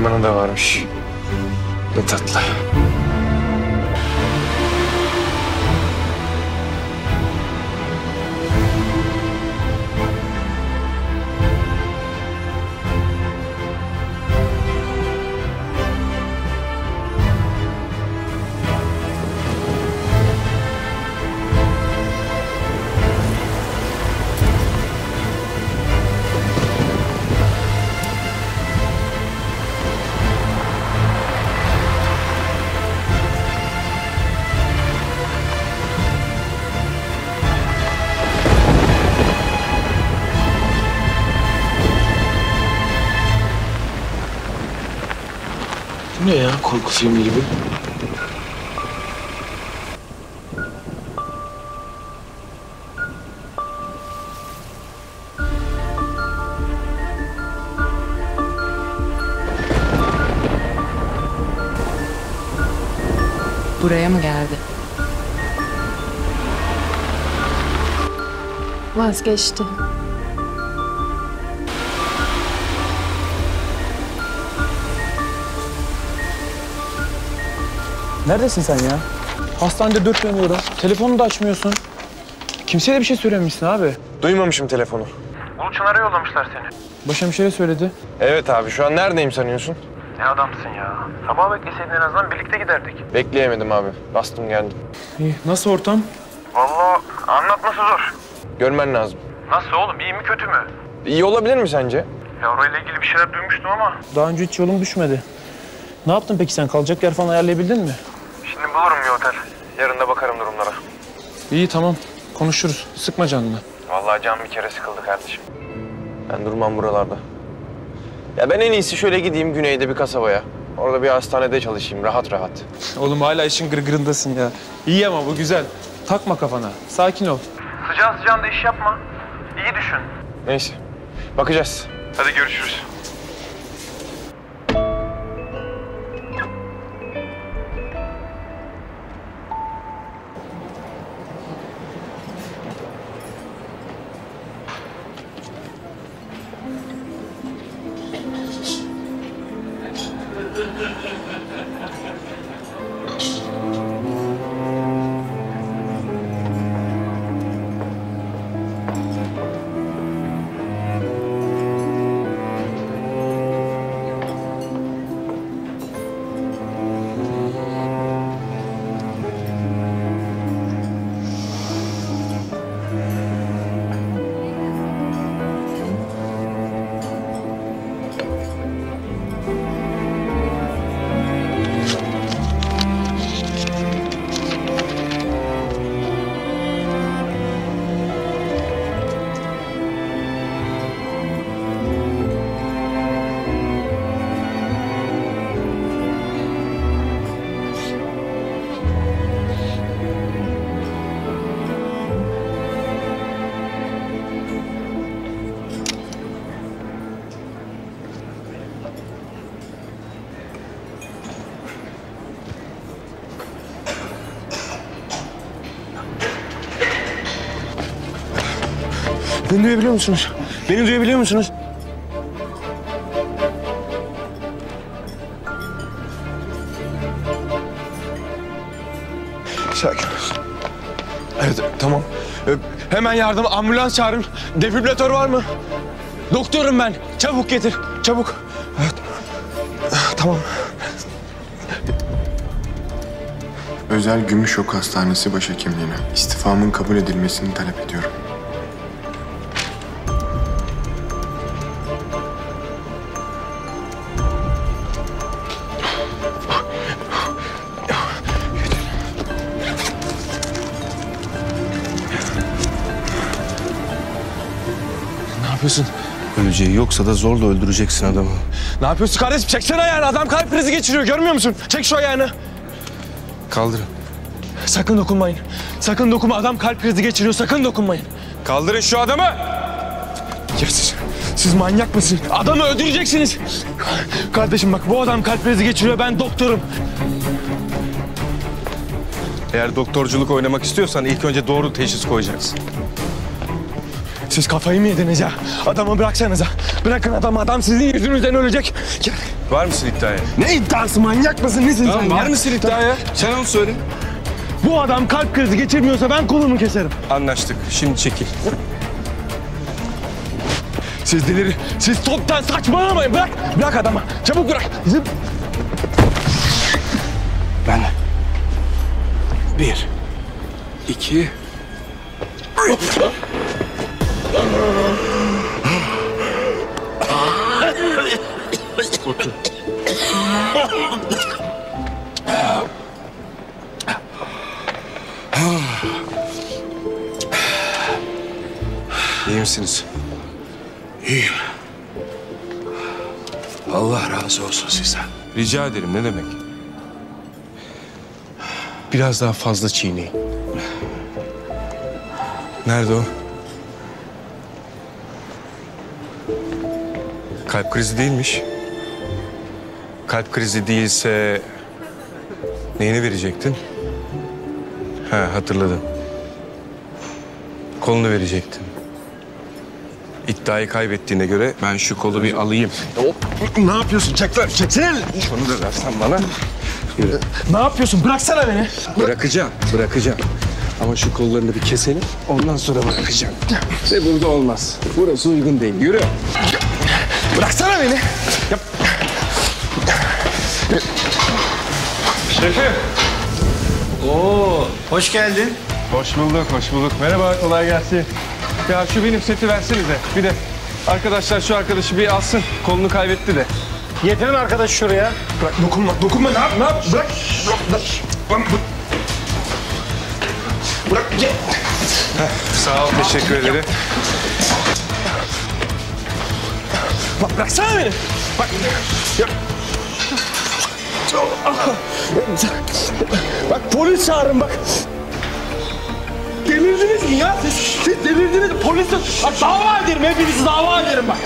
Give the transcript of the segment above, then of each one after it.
Süleyman'ın da varmış. Ne tatlı. Bu ne ya, korku filmi gibi? Buraya mı geldi? Vazgeçti. Neredesin sen ya? Hastanede dört dönüyorum. Telefonu da açmıyorsun. Kimseye de bir şey söylememişsin abi. Duymamışım telefonu. Uluçınar'a yollamışlar seni. Başa bir şey söyledi. Evet abi, şu an neredeyim sanıyorsun? Ne adamsın ya. Sabah bekleseydin en azından birlikte giderdik. Bekleyemedim abi. Bastım geldim. İyi. Nasıl ortam? Vallahi anlatması zor. Görmen lazım. Nasıl oğlum, iyi mi kötü mü? İyi olabilir mi sence? Ya orayla ilgili bir şeyler duymuştum ama. Daha önce hiç yolum düşmedi. Ne yaptın peki sen? Kalacak yer falan ayarlayabildin mi? Şimdi bulurum bir otel. Yarın da bakarım durumlara. İyi tamam. Konuşuruz. Sıkma canını. Vallahi can bir kere sıkıldı kardeşim. Ben durmam buralarda. Ya ben en iyisi şöyle gideyim güneyde bir kasabaya. Orada bir hastanede çalışayım rahat rahat. Oğlum hala işin gırgırındasın ya. İyi ama bu güzel. Takma kafana. Sakin ol. Sıcağın sıcağında iş yapma. İyi düşün. Neyse. Bakacağız. Hadi görüşürüz. Beni duyabiliyor musunuz? Beni duyabiliyor musunuz? Sakin ol. Evet, tamam. Hemen yardım, ambulans çağırın. Defibrilatör var mı? Doktorum ben. Çabuk getir, çabuk. Evet. Tamam. Özel Gümüşok Hastanesi Başhekimliğine istifamın kabul edilmesini talep ediyorum. Ne yapıyorsun? Öleceği yoksa da zorla öldüreceksin adamı. Ne yapıyorsun kardeşim? Çeksene ayağını. Adam kalp krizi geçiriyor. Görmüyor musun? Çek şu ayağını. Kaldırın. Sakın dokunmayın. Sakın dokunma. Adam kalp krizi geçiriyor. Sakın dokunmayın. Kaldırın şu adamı! Ya siz manyak mısınız? Adamı öldüreceksiniz. Kardeşim bak, bu adam kalp krizi geçiriyor. Ben doktorum. Eğer doktorculuk oynamak istiyorsan ilk önce doğru teşhis koyacaksın. Siz kafayı mı yediniz ya? Adamı bıraksanıza. Bırakın adamı. Adam sizin yüzünüzden ölecek. Gel. Var mısın iddiaya? Ne iddiası, manyak mısın nesin sen Var ya? mısın iddiaya? Sen onu söyle. Bu adam kalp krizi geçirmiyorsa ben kolumu keserim. Anlaştık. Şimdi çekil. Siz toptan saçmalamayın. Bırak adamı. Çabuk bırak. Zıp. Ben. 1, 2. İyi misiniz? İyiyim. Allah razı olsun sizden. Rica ederim, ne demek? Biraz daha fazla çiğneyin. Nerede o? Kalp krizi değilmiş. Kalp krizi değilse neyini verecektin? Ha, hatırladım. Kolunu verecektin. İddiayı kaybettiğine göre ben şu kolu bir alayım. Ne yapıyorsun? Çeksene. Şunu da versen bana. Ne yapıyorsun? Bıraksana beni. Bırakacağım. Ama şu kollarını bir keselim, ondan sonra bırakacağım. Ve burada olmaz. Burası uygun değil. Yürü. Bıraksana beni. Ya. Şefim. Oo, hoş geldin. Hoş bulduk. Merhaba, kolay gelsin. Ya şu benim seti versenize. Bir de arkadaşlar şu arkadaşı bir alsın. Kolunu kaybetti de. Getirin arkadaş şuraya. Bırak, dokunma. Ne yap? Bırak. Bırak. Sağ ol, teşekkür ederim. Bıraksana beni. Bak. Ya. Bak polis çağırın bak. Delirdiniz mi ya? Siz delirdiniz. Polise bak, dava ederim. Hepinizi dava ederim bak.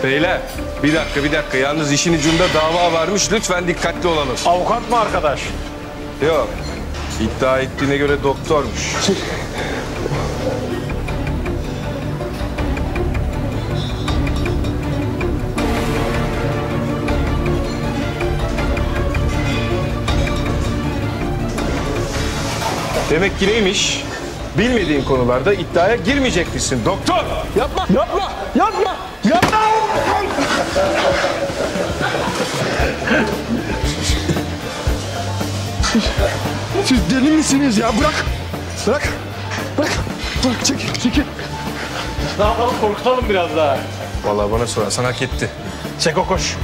Beyler, bir dakika. Yalnız işin ucunda dava varmış. Lütfen dikkatli olalım. Avukat mı arkadaş? Yok. İddia ettiğine göre doktormuş. Demek ki neymiş? Bilmediğin konularda iddiaya girmeyecekmişsin doktor. Yapma. Siz deli misiniz ya? Bırak. Çekil. Ne yapalım, korkutalım biraz daha. Vallahi bana sorarsan hak etti. Seko koş.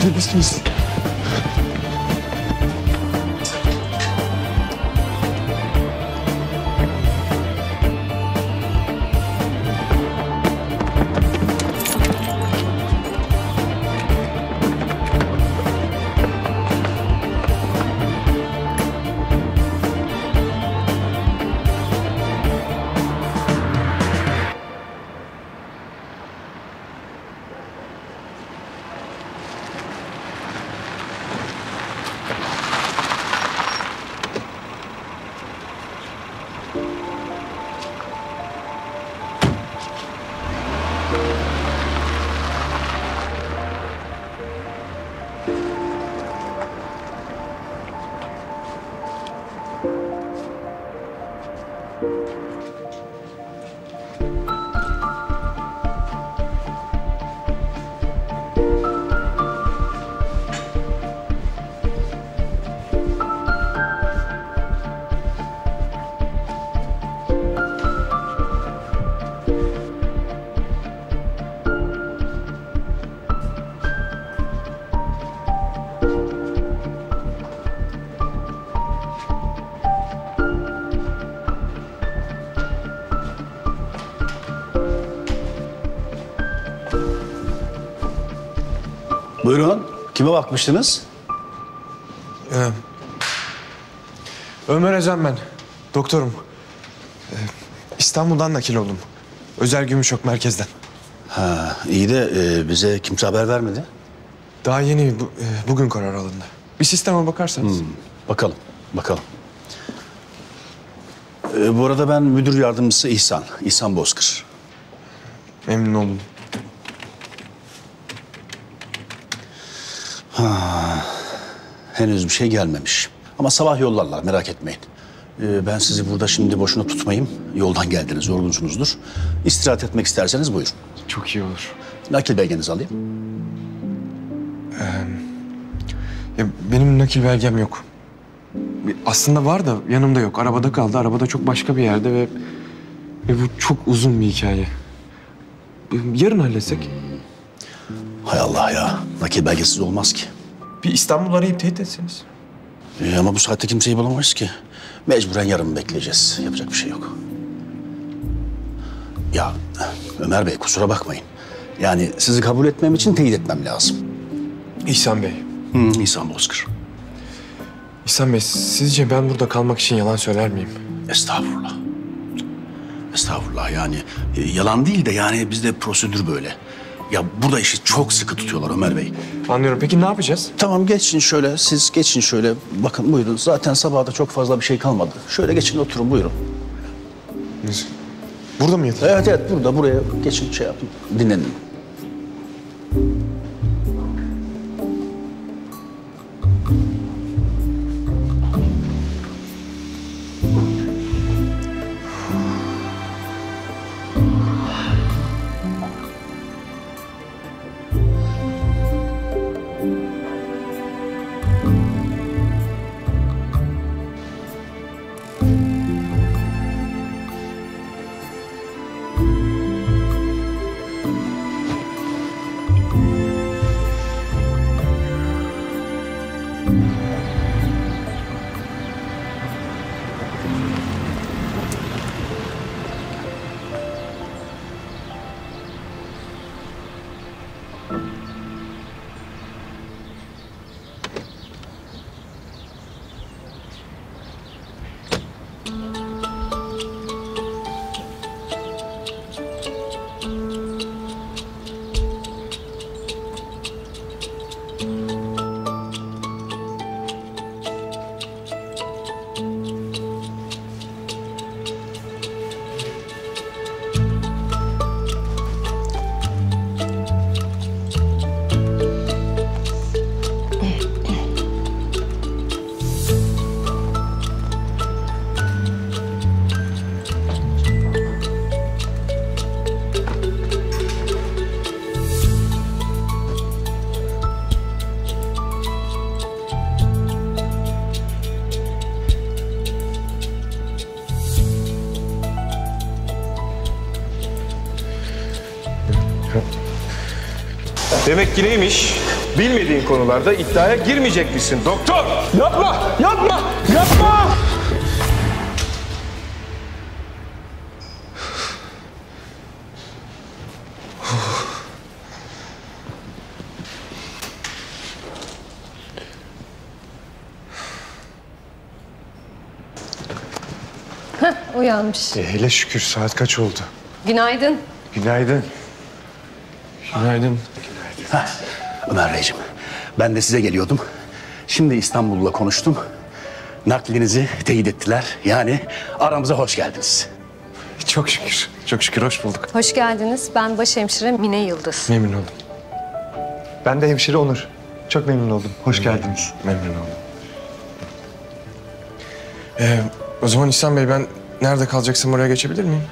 Deli misiniz? Buyurun. Kime bakmıştınız? Ömer Özen ben. Doktorum. İstanbul'dan nakil oldum. Özel Gümüşok merkezden. Ha, iyi de bize kimse haber vermedi. Daha yeni bugün karar alındı. Bir sisteme bakarsanız. Bakalım. Bu arada ben müdür yardımcısı İhsan Bozkır. Memnun oldum. Henüz bir şey gelmemiş. Ama sabah yollarlar, merak etmeyin. Ben sizi burada şimdi boşuna tutmayayım. Yoldan geldiniz, yorgunsunuzdur. İstirahat etmek isterseniz buyurun. Çok iyi olur. Nakil belgenizi alayım. Ya benim nakil belgem yok. Aslında var da yanımda yok. Arabada kaldı. Arabada çok başka bir yerde ve bu çok uzun bir hikaye. Yarın halletsek. Hay Allah ya, nakil belgesiz olmaz ki. Bir İstanbul arayıp teyit etseniz. Ama bu saatte kimseyi bulamayız ki. Mecburen yarın bekleyeceğiz. Yapacak bir şey yok. Ya Ömer Bey, kusura bakmayın. Yani sizi kabul etmem için teyit etmem lazım. İhsan Bey. İhsan Bozkır. İhsan Bey, sizce ben burada kalmak için yalan söyler miyim? Estağfurullah. Estağfurullah, yani yalan değil de yani bizde prosedür böyle. Ya burada işi çok sıkı tutuyorlar Ömer Bey. Anlıyorum. Peki ne yapacağız? Tamam, geçin şöyle, siz geçin şöyle. Bakın buyurun, zaten sabahta çok fazla bir şey kalmadı. Şöyle geçin, oturun, buyurun. Burada mı yatacağız? Evet, buraya geçin, şey yapın, dinlenin. Demek ki neymiş? Bilmediğin konularda iddiaya girmeyecekmişsin doktor. Yapma! Yapma! Yapma! Uyanmış. Hele şükür, saat kaç oldu? Günaydın. Günaydın. Günaydın. Ömer Beyciğim, ben de size geliyordum. Şimdi İstanbul'la konuştum. Naklinizi teyit ettiler. Yani aramıza hoş geldiniz. Çok şükür. Çok şükür, hoş bulduk. Hoş geldiniz. Ben başhemşire Mine Yıldız. Memnun oldum. Ben de hemşire Onur. Çok memnun oldum. Hoş geldiniz. Memnun oldum. O zaman İhsan Bey, ben nerede kalacaksam oraya geçebilir miyim?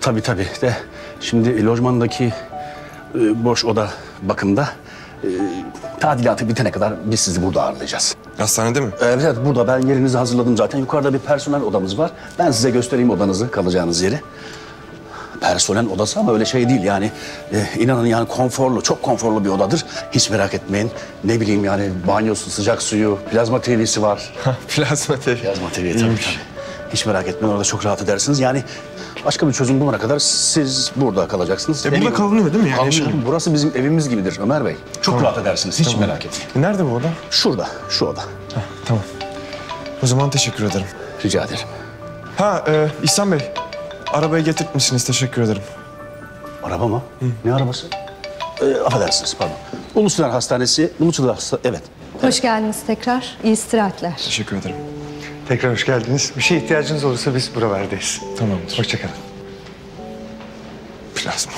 Tabii de şimdi lojmandaki boş oda bakımda. Tadilatı bitene kadar biz sizi burada ağırlayacağız. Hastanede mi? Evet, burada ben yerinizi hazırladım zaten. Yukarıda bir personel odamız var. Ben size göstereyim odanızı, kalacağınız yeri. Personel odası ama öyle şey değil yani. İnanın yani konforlu, çok konforlu bir odadır. Hiç merak etmeyin. Ne bileyim yani banyosu, sıcak suyu, plazma TV'si var. Plazma TV. Plazma TV tabii. Hiç merak etmeyin, orada çok rahat edersiniz. Yani başka bir çözüm bulana kadar siz burada kalacaksınız. Burada kalınıyor değil mi? Yani Kalınıyor. Burası bizim evimiz gibidir Ömer Bey. Çok rahat edersiniz, hiç merak etmeyin. Nerede bu oda? Şurada, şu oda. Tamam. O zaman teşekkür ederim. Rica ederim. İhsan Bey, arabayı getirtmişsiniz. Teşekkür ederim. Araba mı? Ne arabası? Affedersiniz, pardon. Uluslar Hastanesi, evet. Hoş geldiniz tekrar. İyi istirahatler. Teşekkür ederim. Tekrar hoş geldiniz. Bir şeye ihtiyacınız olursa biz buralardayız. Tamamdır. Hoşça kalın. Plazma.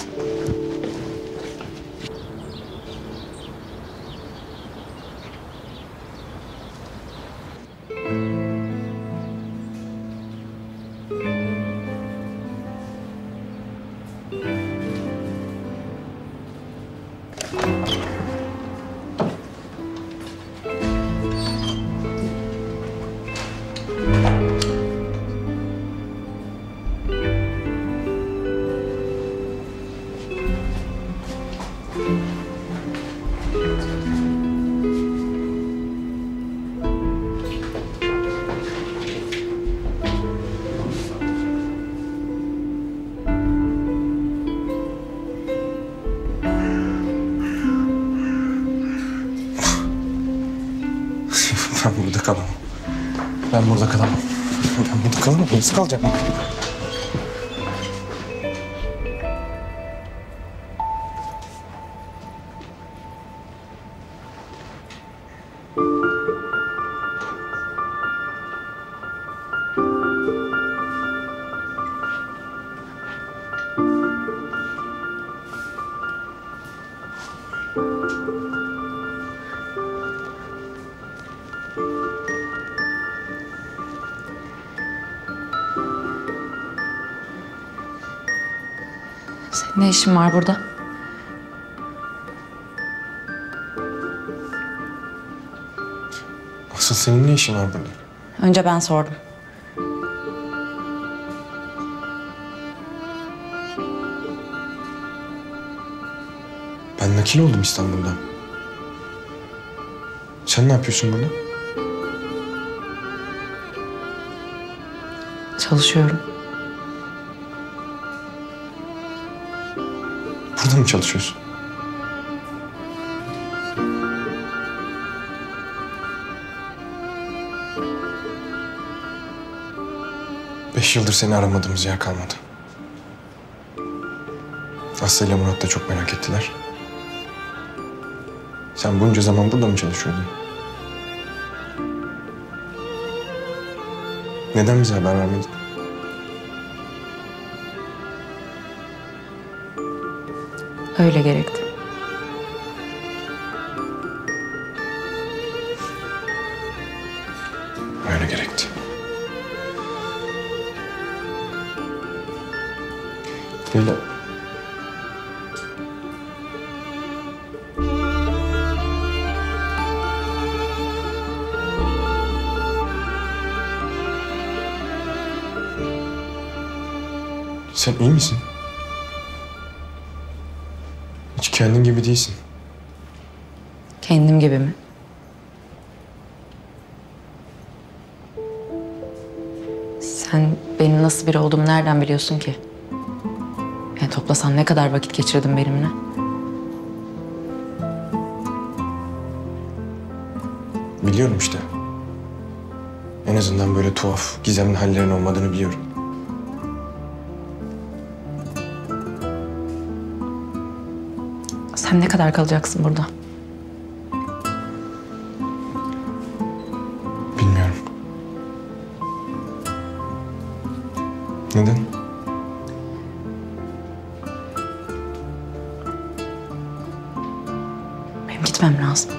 burada kalamam. Ben burada kalamam. Ben burada kalamam. Nasıl kalacağım? Senin ne işin var burada? Asıl senin ne işin var burada? Önce ben sordum. Ben nakil oldum İstanbul'dan. Sen ne yapıyorsun burada? Çalışıyorum. Burada mı çalışıyorsun? Beş yıldır seni aramadığımız yer kalmadı. Aslı ile Murat da çok merak ettiler. Sen bunca zaman burada mı çalışıyordun? Neden bize haber vermedin? Öyle gerekti. Öyle gerekti. Leyla. Sen iyi misin? Hiç kendin gibi değilsin. Kendim gibi mi? Sen benim nasıl biri olduğumu nereden biliyorsun ki? Yani toplasan ne kadar vakit geçirdin benimle? Biliyorum işte. En azından böyle tuhaf, gizemli hallerin olmadığını biliyorum. Sen ne kadar kalacaksın burada? Bilmiyorum. Neden? Benim gitmem lazım.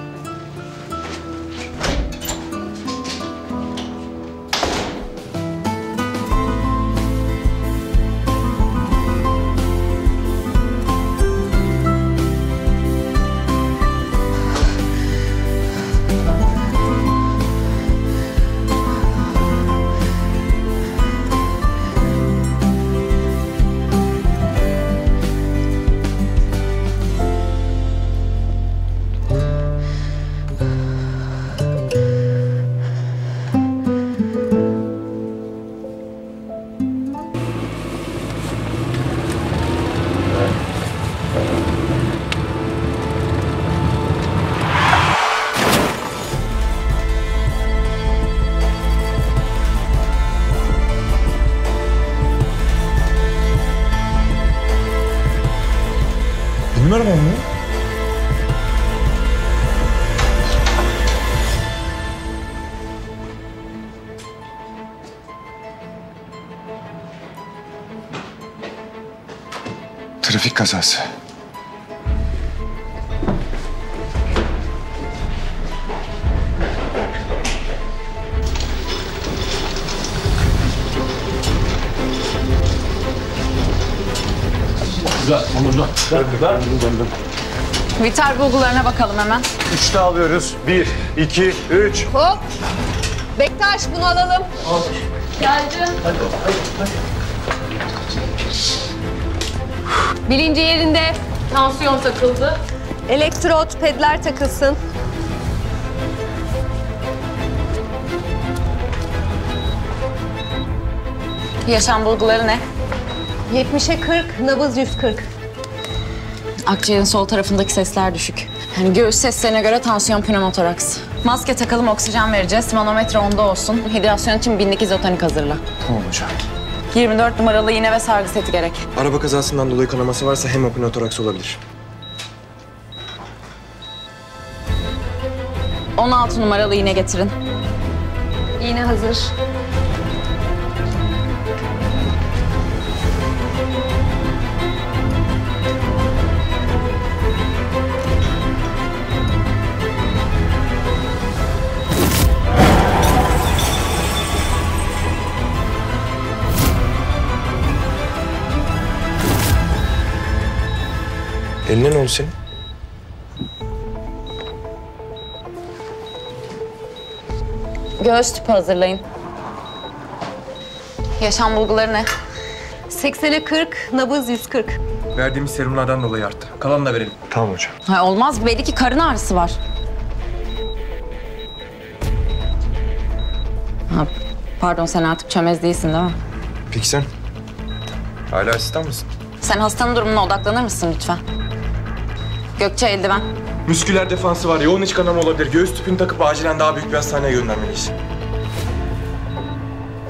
Benim arabam mı? Trafik kazası. Vital bulgularına bakalım hemen. 3'te alıyoruz. 1, 2, 3. Hop. Bektaş bunu alalım. Geldim. Bilinci yerinde. Tansiyon takıldı. Elektrot, pedler takılsın. Yaşam bulguları ne? 70'e 40, nabız 140. Akciğerin sol tarafındaki sesler düşük. Yani göğüs seslerine göre tansiyon pnömotoraks. Maske takalım, oksijen vereceğiz. Manometre 10'da olsun. Hidrasyon için binlik izotonik hazırla. Tamam hocam. 24 numaralı iğne ve sargı seti gerek. Araba kazasından dolayı kanaması varsa hemopnömotoraks olabilir. 16 numaralı iğne getirin. İğne hazır. Eline ne oldu senin? Göğüs tüpü hazırlayın. Yaşam bulguları ne? 80'e 40, nabız 140. Verdiğimiz serumlardan dolayı arttı. Kalanını da verelim. Tamam hocam. Ha, olmaz, belli ki karın ağrısı var. Ha, pardon, sen artık çömez değilsin değil mi? Peki sen? Hala asistan mısın? Sen hastanın durumuna odaklanır mısın lütfen? Gökçe, eldiven. Müsküler defansı var. Yoğun iç kanama olabilir. Göğüs tüpünü takıp acilen daha büyük bir hastaneye göndermeliyiz.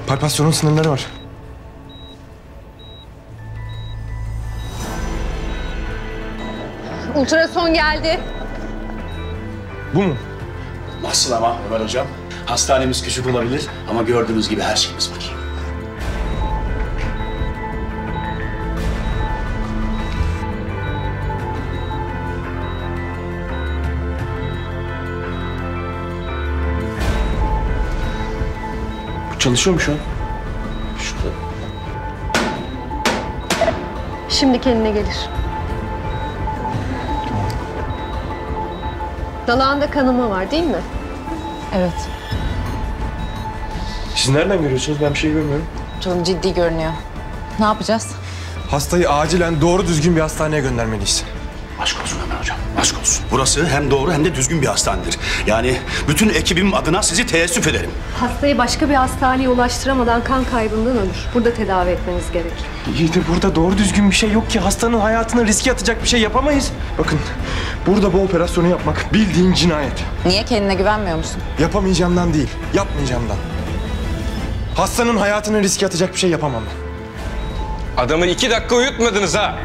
Palpasyonun sınırları var. Ultrason geldi. Bu mu? Nasıl ama Ömer Hocam? Hastanemiz küçük olabilir ama gördüğünüz gibi her şeyimiz var. Bu çalışıyor mu şu an? Şurada. Şimdi kendine gelir. Dalağında kanama var değil mi? Evet. Siz nereden görüyorsunuz? Ben bir şey görmüyorum. Çok ciddi görünüyor. Ne yapacağız? Hastayı acilen doğru düzgün bir hastaneye göndermeliyiz. Aşk olsun Ömer Hocam, aşk olsun. Burası hem doğru hem de düzgün bir hastanedir. Yani bütün ekibim adına sizi teessüf ederim. Hastayı başka bir hastaneye ulaştıramadan kan kaybından ölür. Burada tedavi etmeniz gerek. İyi de burada doğru düzgün bir şey yok ki. Hastanın hayatını riske atacak bir şey yapamayız. Bakın, burada bu operasyonu yapmak bildiğin cinayet. Niye, kendine güvenmiyor musun? Yapamayacağımdan değil, yapmayacağımdan. Hastanın hayatını riske atacak bir şey yapamam ben. Adamı 2 dakika uyutmadınız ha.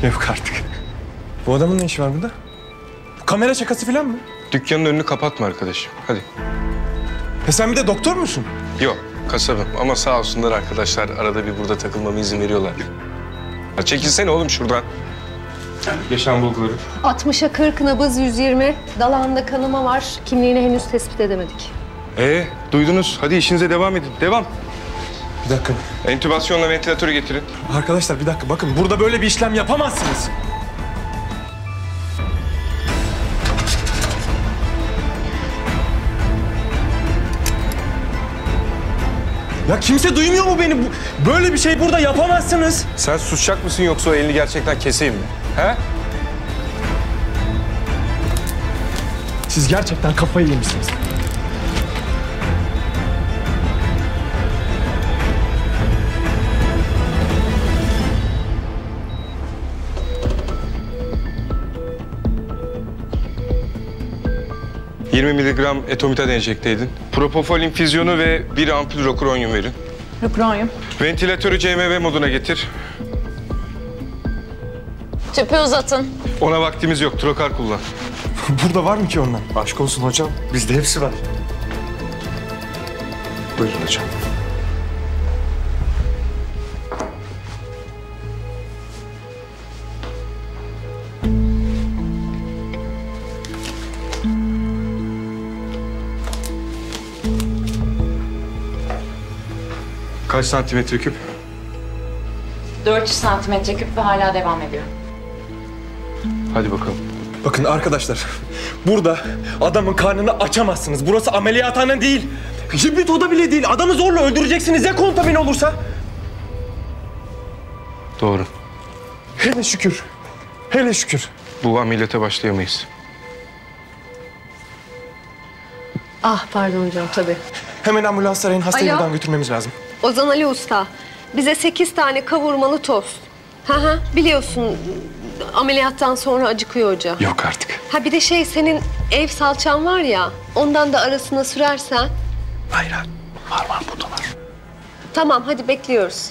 Yok artık. Bu adamın ne işi var burada? Bu kamera şakası falan mı? Dükkanın önünü kapatma arkadaşım. Hadi. Sen bir de doktor musun? Yok, kasabım ama sağ olsunlar arkadaşlar arada bir burada takılmama izin veriyorlar. Ya çekilsene oğlum şuradan. Yaşam bulguları. 60'a 40, nabız 120. Dalağında kanama var. Kimliğini henüz tespit edemedik. Duydunuz. Hadi işinize devam edin. Devam. Bir dakika. Entübasyonla ventilatörü getirin. Arkadaşlar bir dakika bakın, burada böyle bir işlem yapamazsınız. Ya kimse duymuyor mu beni? Böyle bir şey burada yapamazsınız. Sen susacak mısın yoksa o elini gerçekten keseyim mi? He? Siz gerçekten kafayı yemişsiniz. ...20 mg etomitad enjekte edin. Propofol infüzyonu ve 1 ampul rokuronyum verin. Rokuronyum. Ventilatörü CMV moduna getir. Tüpü uzatın. Ona vaktimiz yok. Trokar kullan. Burada var mı ki ondan? Aşk olsun hocam. Bizde hepsi var. Buyurun hocam. Kaç santimetre küp? 400 santimetre küp ve hala devam ediyor. Hadi bakalım. Bakın arkadaşlar, burada adamın karnını açamazsınız. Burası ameliyathane değil. Hibrit oda bile değil. Adamı zorla öldüreceksiniz ya kontamine olursa. Doğru. Hele şükür. Hele şükür. Bu ameliyata başlayamayız. Ah pardon hocam tabii. Hemen ambulans arayın. Hastayı Alo. buradan götürmemiz lazım. Ozan Ali Usta, bize 8 tane kavurmalı tost. Biliyorsun ameliyattan sonra acıkıyor hoca. Yok artık. Ha bir de senin ev salçan var ya, ondan da arasına sürersen. Hayır. Var burada var. Tamam hadi bekliyoruz.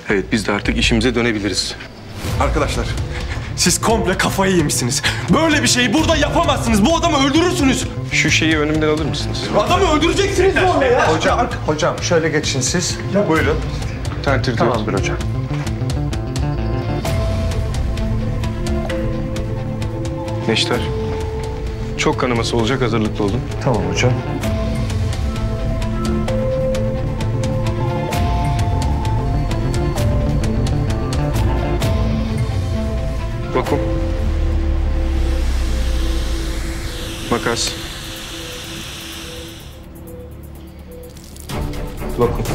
Evet, biz de artık işimize dönebiliriz. Arkadaşlar, siz komple kafayı yemişsiniz. Böyle bir şeyi burada yapamazsınız. Bu adamı öldürürsünüz. Şu şeyi önümden alır mısınız? Adamı öldüreceksiniz sonra ya. Hocam şöyle geçin siz. Buyurun. Tamamdır hocam. Neşter, çok kanaması olacak, hazırlıklı olun. Tamam hocam. Vakum. Makas. Vakum.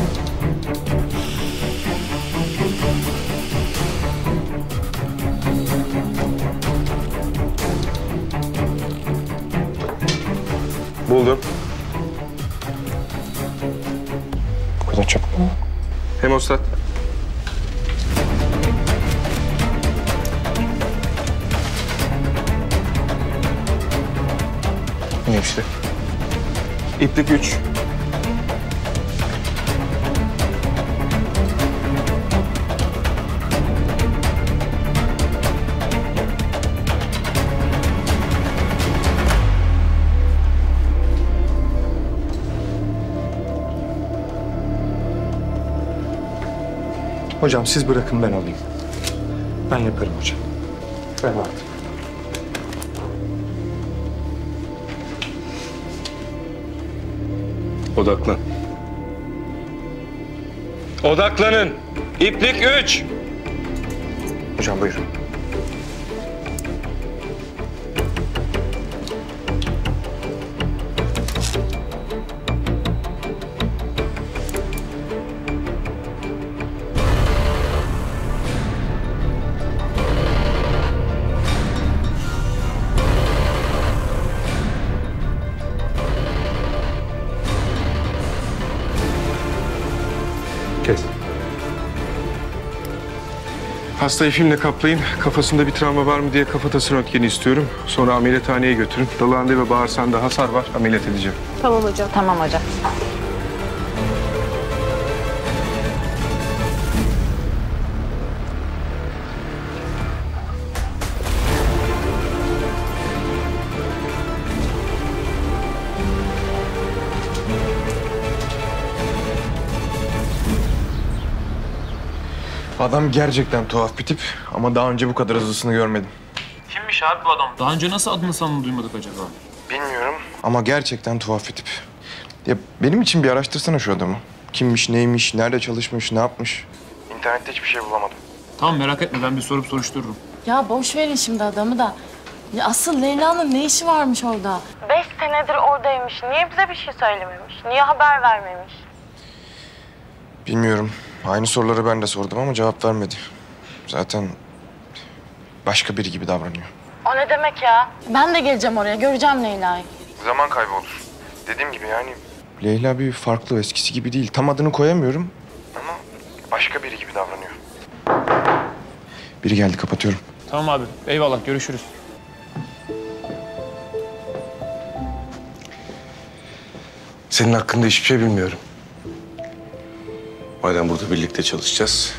Buldum. Bu kadar çok. Hemostat. Ne işte? İplik 3. Hocam siz bırakın ben alayım. Ben yaparım hocam. Ben aldım. Odaklan. Odaklanın. İplik 3. Hocam buyurun. Kes. Hastayı filmle kaplayın. Kafasında bir travma var mı diye kafatası röntgeni istiyorum. Sonra ameliyathaneye götürün. Dalağında ve bağırsağında hasar var. Ameliyat edeceğim. Tamam hocam. Tamam hocam. Adam gerçekten tuhaf bir tip ama daha önce bu kadar hızlısını görmedim. Kimmiş abi bu adam? Daha önce nasıl adını sanını duymadık acaba? Bilmiyorum. Ama gerçekten tuhaf bir tip. Ya benim için bir araştırsana şu adamı. Kimmiş, neymiş, nerede çalışmış, ne yapmış? İnternette hiçbir şey bulamadım. Tamam merak etme ben bir sorup soruştururum. Ya boş verin şimdi adamı da. Ya asıl Leyla'nın ne işi varmış orada? 5 senedir oradaymış. Niye bize bir şey söylememiş? Niye haber vermemiş? Bilmiyorum. Aynı soruları ben de sordum ama cevap vermedi. Zaten başka biri gibi davranıyor. O ne demek ya? Ben de geleceğim oraya. Göreceğim Leyla'yı. Zaman kaybı olur. Dediğim gibi yani... Leyla bir farklı, eskisi gibi değil. Tam adını koyamıyorum. Ama başka biri gibi davranıyor. Biri geldi, kapatıyorum. Tamam abi eyvallah görüşürüz. Senin hakkında hiçbir şey bilmiyorum. Madem burada birlikte çalışacağız,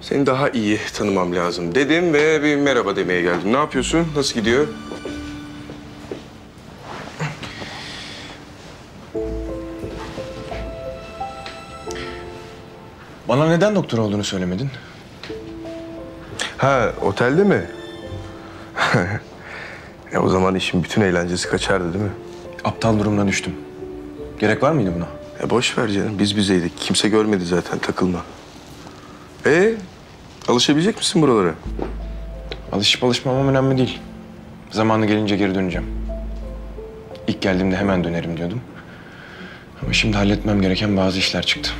seni daha iyi tanımam lazım dedim ve bir merhaba demeye geldim. Ne yapıyorsun? Nasıl gidiyor? Bana neden doktor olduğunu söylemedin? Ha, otelde mi? O zaman işin bütün eğlencesi kaçardı değil mi? Aptal durumuna düştüm. Gerek var mıydı buna? Boş ver canım, biz bizeydik. Kimse görmedi zaten, takılma. Alışabilecek misin buralara? Alışıp alışmamam önemli değil. Zamanı gelince geri döneceğim. İlk geldiğimde hemen dönerim diyordum. Ama şimdi halletmem gereken bazı işler çıktı.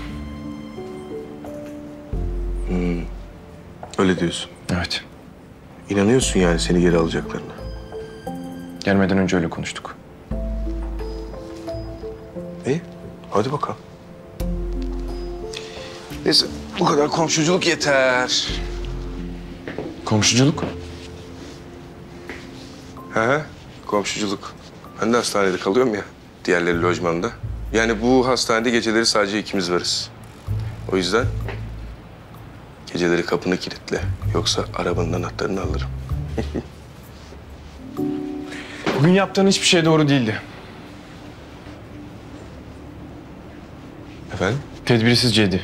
Öyle diyorsun. Evet. İnanıyorsun yani seni geri alacaklarına. Gelmeden önce öyle konuştuk. İyi. Hadi bakalım. Neyse bu kadar komşuculuk yeter. Komşuculuk? He, komşuculuk. Ben de hastanede kalıyorum ya. Diğerleri lojmanda. Yani bu hastanede geceleri sadece ikimiz varız. O yüzden geceleri kapını kilitle. Yoksa arabanın anahtarını alırım. Bugün yaptığın hiçbir şey doğru değildi. Efendim? Tedbirsizceydi.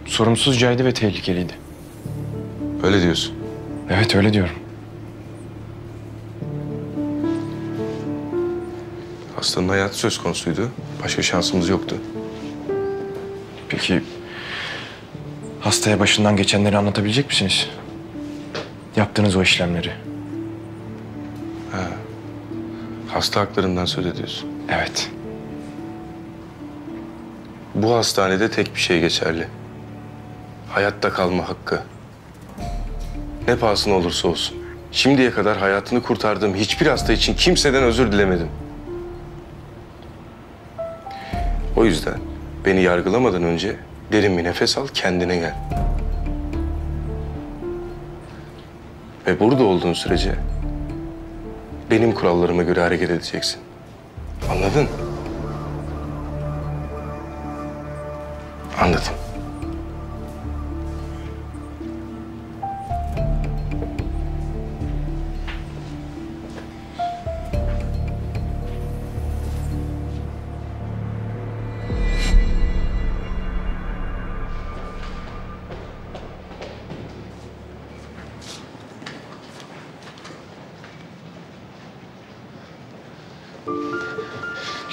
Sorumsuzcaydı ve tehlikeliydi. Öyle diyorsun. Evet, öyle diyorum. Hastanın hayatı söz konusuydu. Başka şansımız yoktu. Peki hastaya başından geçenleri anlatabilecek misiniz? Yaptığınız o işlemleri. Hasta haklarından söz ediyorsun. Evet. Bu hastanede tek bir şey geçerli. Hayatta kalma hakkı. Ne pahasına olursa olsun. Şimdiye kadar hayatını kurtardığım hiçbir hasta için kimseden özür dilemedim. O yüzden beni yargılamadan önce derin bir nefes al, kendine gel. Ve burada olduğun sürece benim kurallarıma göre hareket edeceksin. Anladın? Anladım.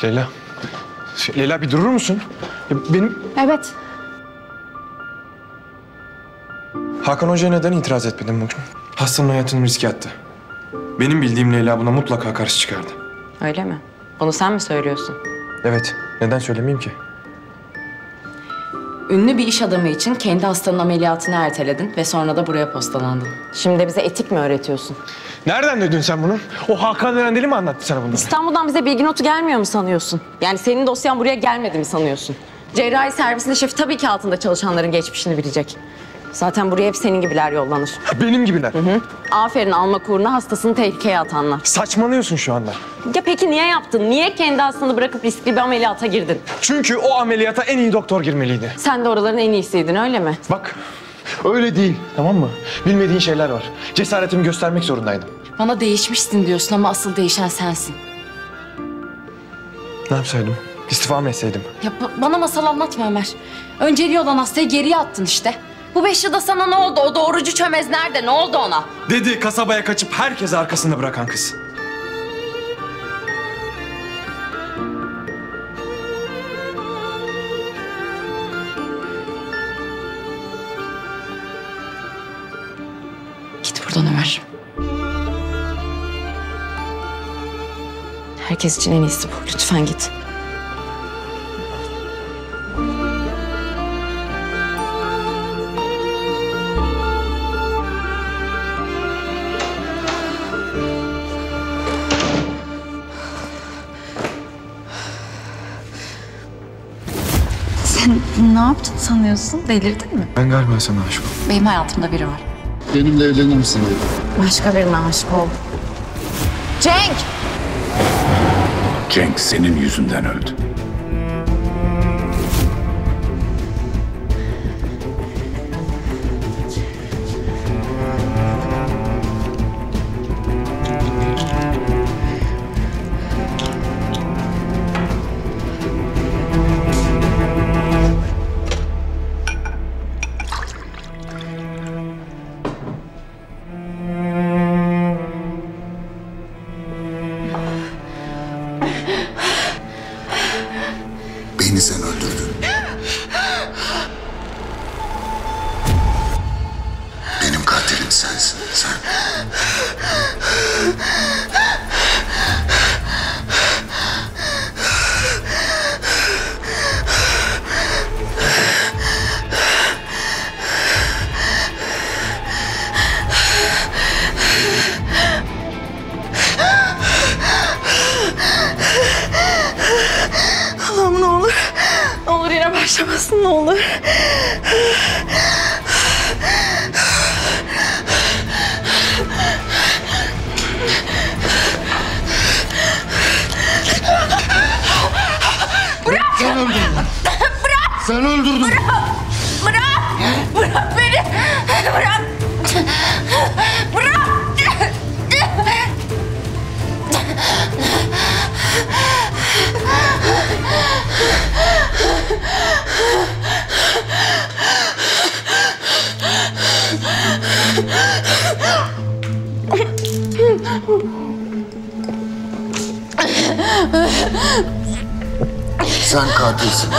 Leyla. Leyla bir durur musun? Ya benim... Evet. Hakan Hoca'ya neden itiraz etmedin bugün? Hastanın hayatını riske attı. Benim bildiğim Leyla buna mutlaka karşı çıkardı. Öyle mi? Bunu sen mi söylüyorsun? Evet. Neden söylemeyeyim ki? Ünlü bir iş adamı için kendi hastanın ameliyatını erteledin ve sonra da buraya postalandın. Şimdi bize etik mi öğretiyorsun? Nereden duydun sen bunu? O Hakan denen deli mi anlattı sana bunları? İstanbul'dan bize bilgi notu gelmiyor mu sanıyorsun? Yani senin dosyan buraya gelmedi mi sanıyorsun? Cerrahi servisinde şefi tabii ki altında çalışanların geçmişini bilecek. Zaten buraya hep senin gibiler yollanır. Benim gibiler? Hı. Aferin almak uğruna hastasını tehlikeye atanlar. Saçmalıyorsun şu anda. Ya peki niye yaptın? Niye kendi hastanı bırakıp riskli bir ameliyata girdin? Çünkü o ameliyata en iyi doktor girmeliydi. Sen de oraların en iyisiydin öyle mi? Bak öyle değil, tamam mı? Bilmediğin şeyler var. Cesaretimi göstermek zorundaydım. Bana değişmişsin diyorsun ama asıl değişen sensin. Ne yapsaydım? İstifa mı etseydim? Ya bana masal anlatma Ömer. Önceliği olan hastayı geriye attın işte. Bu 5 yılda sana ne oldu? O doğrucu çömez nerede? Ne oldu ona? Dedi kasabaya kaçıp herkesi arkasında bırakan kız. Git buradan Ömer. Herkes için en iyisi bu. Lütfen git. Sen ne yaptın sanıyorsun? Delirdin mi? Ben galiba sana aşık oldum. Benim hayatımda biri var. Benimle evlenir misin dedi. Başka birine aşık oldum. Cenk! Cenk senin yüzünden öldü. Beni sen öldürdün. Benim katilim sensin, sen. Allah'ım ne olur. başlamasın ne olur. Bırak! Sen öldürdün. Bırak! Sen öldürdün. Bırak! Bırak! Bırak beni! Bırak! Bırak! Sen katilsin.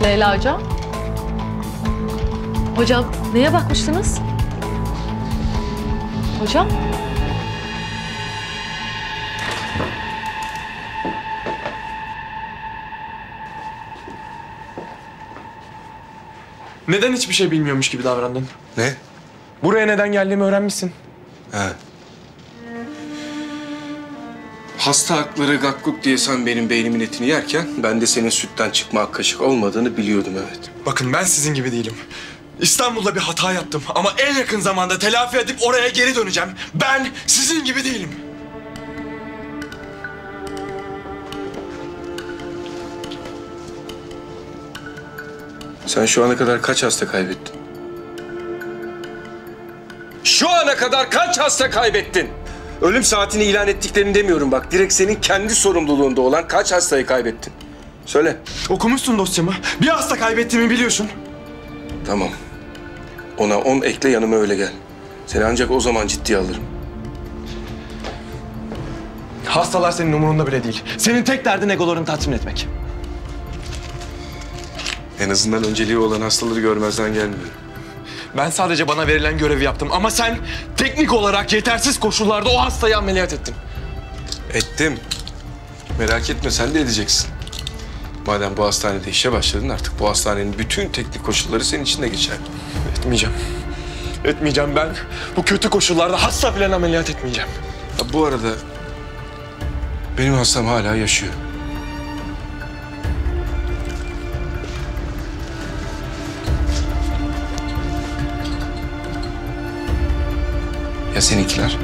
Leyla hocam. Hocam neye bakmıştınız? Hocam? Neden hiçbir şey bilmiyormuş gibi davrandın? Ne? Buraya neden geldiğimi öğrenmişsin. He. Hasta hakları gakkuk diye sen benim beynimin etini yerken ben de senin sütten çıkma ak kaşık olmadığını biliyordum, evet. Bakın ben sizin gibi değilim. İstanbul'da bir hata yaptım ama en yakın zamanda telafi edip oraya geri döneceğim. Ben sizin gibi değilim. Sen şu ana kadar kaç hasta kaybettin? Şu ana kadar kaç hasta kaybettin? Ölüm saatini ilan ettiklerini demiyorum bak. Direkt senin kendi sorumluluğunda olan kaç hastayı kaybettin? Söyle. Okumuşsun dosyamı. Bir hasta kaybettiğimi biliyorsun. Tamam. Ona 10 ekle, yanıma öyle gel. Seni ancak o zaman ciddiye alırım. Hastalar senin umurunda bile değil. Senin tek derdin egolarını tatmin etmek. En azından önceliği olan hastaları görmezden gelmiyorum. Ben sadece bana verilen görevi yaptım ama sen teknik olarak yetersiz koşullarda o hastayı ameliyat ettin. Ettim. Merak etme, sen de edeceksin. Madem bu hastanede işe başladın, artık bu hastanenin bütün teknik koşulları senin için de geçerli. Etmeyeceğim. Etmeyeceğim ben. Bu kötü koşullarda hasta falan ameliyat etmeyeceğim. Ya bu arada benim hastam hala yaşıyor. Ya seninkiler?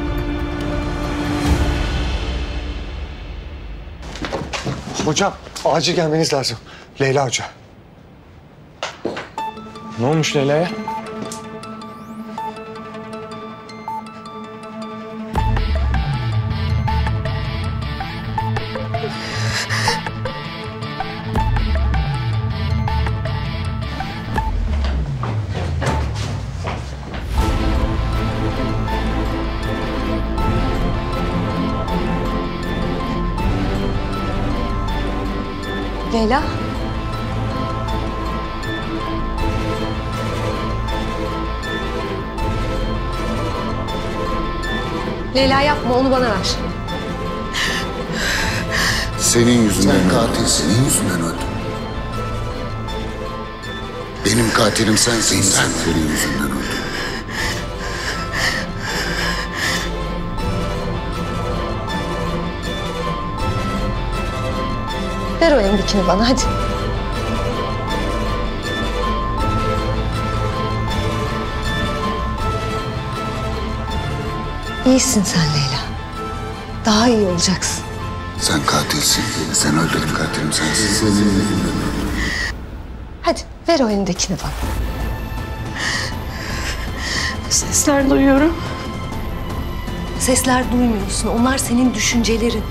Hocam acil gelmeniz lazım. Leyla Hoca. Ne olmuş Leyla'ya? Leyla. Leyla yapma, onu bana ver. Senin yüzünden katil, senin yüzünden öldüm. Benim katilim sensin, sen senin yüzünden öldüm. Ver o elindekini bana, hadi. İyisin sen Leyla. Daha iyi olacaksın. Sen katilsin, sen öldürdün, katilim sensin. Senin yüzünden öldüm. Hadi ver o elindekini bana. Sesler duyuyorum. Sesler duymuyorsun. Onlar senin düşüncelerin.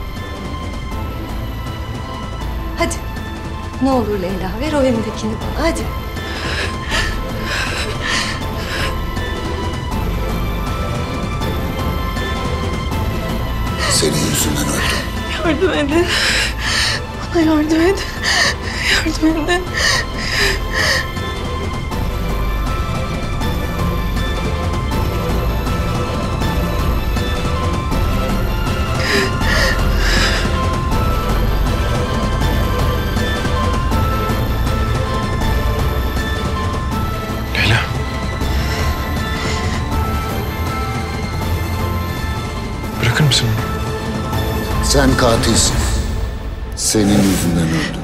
Hadi. Ne olur Leyla, ver o elindekini bana. Hadi. yüzünden öldü. Yardım edin. Bana yardım edin. Yardım edin. Leyla. Bırakır mısın bunu? Sen katilsin. Senin yüzünden öldü.